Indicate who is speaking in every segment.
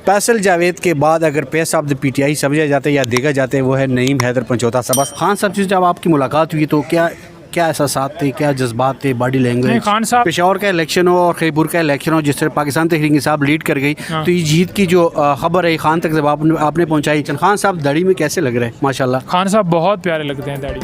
Speaker 1: फैसल जावेद के बाद अगर पेस ऑफ द पीटीआई समझा जाता है या देखा जाता है वो है नईम हैदर पंचोता सबा। खान साहब से जब आपकी मुलाकात हुई तो क्या क्या एहसासात थे, क्या जज्बात थे, बॉडी लैंग्वेज?
Speaker 2: खान साहब
Speaker 1: पेशावर का इलेक्शन हो और खैबर का इलेक्शन हो, जिस तरह पाकिस्तान तहरीक इंसाफ लीड कर गई, तो ये जीत की जो खबर है खान तक जब आपने पहुंचाई, खान साहब दाढ़ी में कैसे लग रहे हैं? माशाल्लाह
Speaker 2: खान साहब बहुत प्यारे लगते हैं दाढ़ी।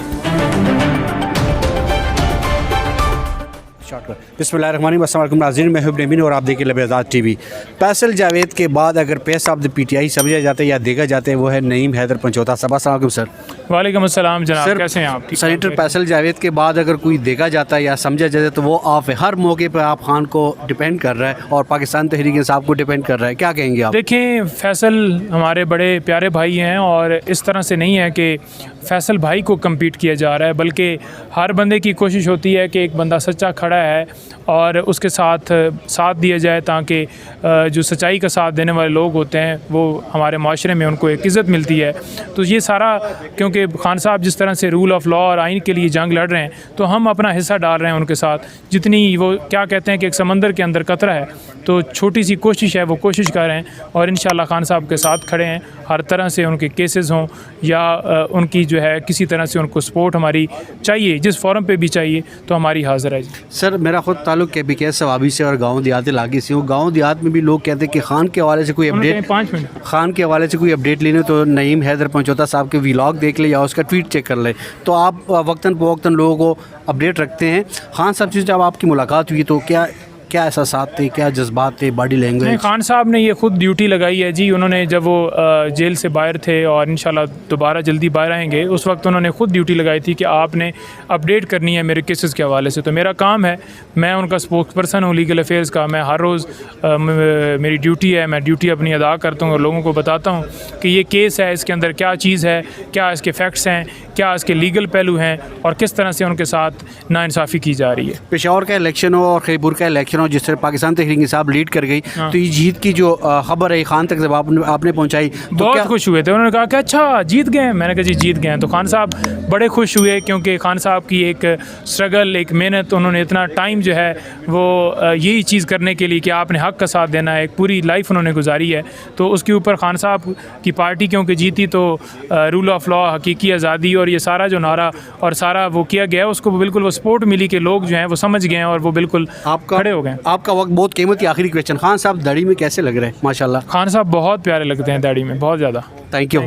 Speaker 1: बिस्मिल्लाहिर्रहमानिर्रहीम, अस्सलाम वालेकुम नाज़रीन, मैं हुब नमीन और आप देखिए लबेदाद टीवी। फैसल जावेद के बाद अगर पेस ऑफ द पीटीआई समझा जाता है या देखा जाता है वो है नईम हैदर पंचोता सबा। अस्सलाम वालेकुम सर।
Speaker 2: वालेकुम अस्सलाम जनाब, कैसे हैं आप?
Speaker 1: सेनेटर फैसल जावेद के बाद अगर कोई देखा जाता है या समझा जाता है तो वो आप हर मौके पर आप खान को डिपेंड कर रहा है और पाकिस्तान तहरीक इंसाफ को डिपेंड कर रहा है, क्या कहेंगे आप?
Speaker 2: देखें, फैसल हमारे बड़े प्यारे भाई हैं और इस तरह से नहीं है कि फैसल भाई को कम्पीट किया जा रहा है, बल्कि हर बंदे की कोशिश होती है कि एक बंदा सच्चा खड़ा है और उसके साथ दिया जाए ताकि जो सच्चाई का साथ देने वाले लोग होते हैं वो हमारे माशरे में उनको एक इज़्ज़त मिलती है। तो ये सारा क्योंकि खान साहब जिस तरह से रूल ऑफ लॉ और आइन के लिए जंग लड़ रहे हैं तो हम अपना हिस्सा डाल रहे हैं उनके साथ। जितनी वो क्या कहते हैं कि एक समंदर के अंदर कतरा है, तो छोटी सी कोशिश है, वो कोशिश कर रहे हैं और इंशाल्लाह खान साहब के साथ खड़े हैं। हर तरह से उनके केसेस हों या उनकी जो है किसी तरह से उनको सपोर्ट हमारी चाहिए, जिस फोरम पे भी चाहिए तो हमारी हाज़िर है।
Speaker 1: सर मेरा ख़ुद ताल्लुक़ के BK सवाबी से और गाँव देहात इलाके से हूँ। गाँव देहात में भी लोग कहते हैं कि खान के हवाले से कोई अपडेट,
Speaker 2: 5 मिनट
Speaker 1: खान के हवाले से कोई अपडेट लेने तो नईम हैदर पंचोता साहब के व्लॉग देख ले या उसका ट्वीट चेक कर ले, तो आप वक्तन फ़वक्तन लोगों को अपडेट रखते हैं। खान साहब से जब आपकी मुलाकात हुई तो क्या एहसासात थे, क्या जज्बात थे, बॉडी लैंग्वेज?
Speaker 2: खान साहब ने ये खुद ड्यूटी लगाई है जी। उन्होंने जब वो जेल से बाहर थे और इंशाल्लाह दोबारा जल्दी बाहर आएंगे, उस वक्त उन्होंने खुद ड्यूटी लगाई थी कि आपने अपडेट करनी है मेरे केसेस के हवाले से। तो मेरा काम है, मैं उनका स्पोक्स पर्सन हूँ लीगल अफेयर्स का। मैं हर रोज़ मेरी ड्यूटी है, मैं ड्यूटी अपनी अदा करता हूँ और लोगों को बताता हूँ कि ये केस है, इसके अंदर क्या चीज़ है, क्या इसके फैक्ट्स हैं, क्या इसके लीगल पहलू हैं और किस तरह से उनके साथ नाइंसाफ़ी की जा रही है।
Speaker 1: पेशावर का इलेक्शन हो और खैबर का इलेक्शन हो, जिस तरह पाकिस्तान तहरीक इंसाफ लीड कर गई, तो ये जीत की जो खबर है खान तक जब आपने पहुंचाई तो
Speaker 2: बहुत खुश हुए थे। उन्होंने कहा कि अच्छा जीत गए। मैंने कहा जी जीत गए हैं। तो खान साहब बड़े खुश हुए क्योंकि खान साहब की एक स्ट्रगल, एक मेहनत, उन्होंने इतना टाइम जो है वो यही चीज़ करने के लिए कि आपने हक़ का साथ देना है, एक पूरी लाइफ उन्होंने गुजारी है। तो उसके ऊपर खान साहब की पार्टी क्योंकि जीती तो रूल ऑफ लॉ, हकीकी आज़ादी और ये सारा जो नारा और सारा वो किया गया, उसको बिल्कुल वो सपोर्ट मिली कि लोग जो हैं वो समझ गए और वो बिल्कुल खड़े हो गए।
Speaker 1: आपका वक्त बहुत कीमती। आखिरी क्वेश्चन, खान साहब दाढ़ी में कैसे लग रहे हैं? माशाल्लाह
Speaker 2: खान साहब बहुत प्यारे लगते हैं दाढ़ी में, बहुत ज़्यादा।
Speaker 1: Thank you.